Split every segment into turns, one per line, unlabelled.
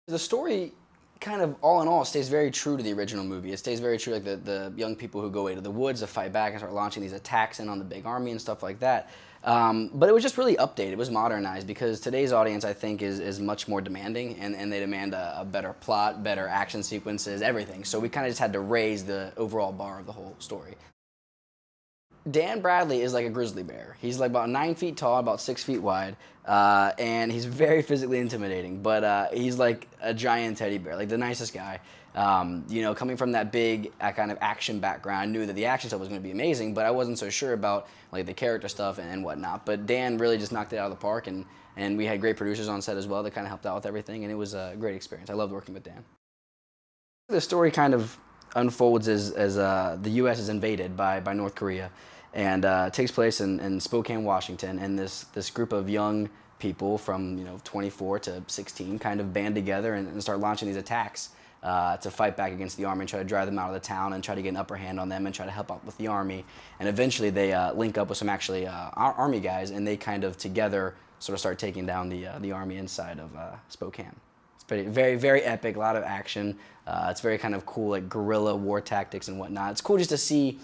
The story kind of, all in all, stays very true to the original movie. It stays very true, like the young people who go away to the woods to fight back and start launching these attacks in on the big army and stuff like that. But it was just really updated. It was modernized because today's audience, I think, is much more demanding, and they demand a better plot, better action sequences, everything. So we kind of just had to raise the overall bar of the whole story. Dan Bradley is like a grizzly bear. He's like about 9 feet tall, about 6 feet wide, and he's very physically intimidating. But he's like a giant teddy bear, like the nicest guy. You know, coming from that big kind of action background, I knew that the action stuff was going to be amazing, but I wasn't so sure about like the character stuff and whatnot. But Dan really just knocked it out of the park, and we had great producers on set as well that kind of helped out with everything, and it was a great experience. I loved working with Dan. The story kind of unfolds as the U.S. is invaded by North Korea, and takes place in Spokane, Washington, and this group of young people from 24 to 16 kind of band together and start launching these attacks to fight back against the army and try to drive them out of the town and try to get an upper hand on them and try to help out with the army. And eventually they link up with some actually army guys, and they kind of together sort of start taking down the army inside of Spokane. It's very, very epic, a lot of action. It's very kind of cool, like guerrilla war tactics and whatnot. It's cool just to see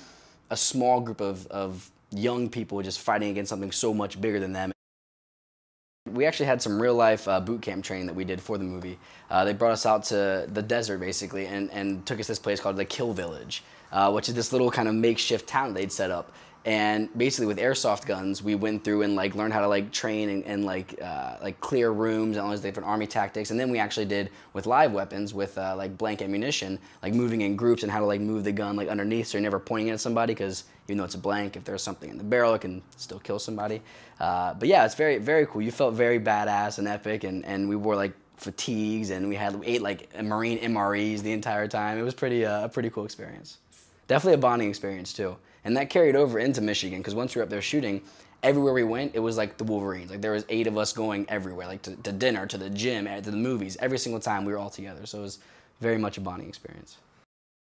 a small group of young people just fighting against something so much bigger than them. We actually had some real-life boot camp training that we did for the movie. They brought us out to the desert, basically, and took us to this place called the Kill Village, which is this little kind of makeshift town they'd set up. And basically, with airsoft guns, we went through and like learned how to like train and like clear rooms and all those different army tactics. And then we actually did with live weapons, with like blank ammunition, like moving in groups and how to like move the gun like underneath, so you're never pointing at somebody, because even though it's a blank, if there's something in the barrel, it can still kill somebody. But yeah, it's very, very cool. You felt very badass and epic, and we wore like fatigues, and we ate like Marine MREs the entire time. It was a pretty cool experience. Definitely a bonding experience too. And that carried over into Michigan, because once we were up there shooting, everywhere we went, it was like the Wolverines. Like there was 8 of us going everywhere, like to dinner, to the gym, to the movies. Every single time we were all together. So it was very much a bonding experience.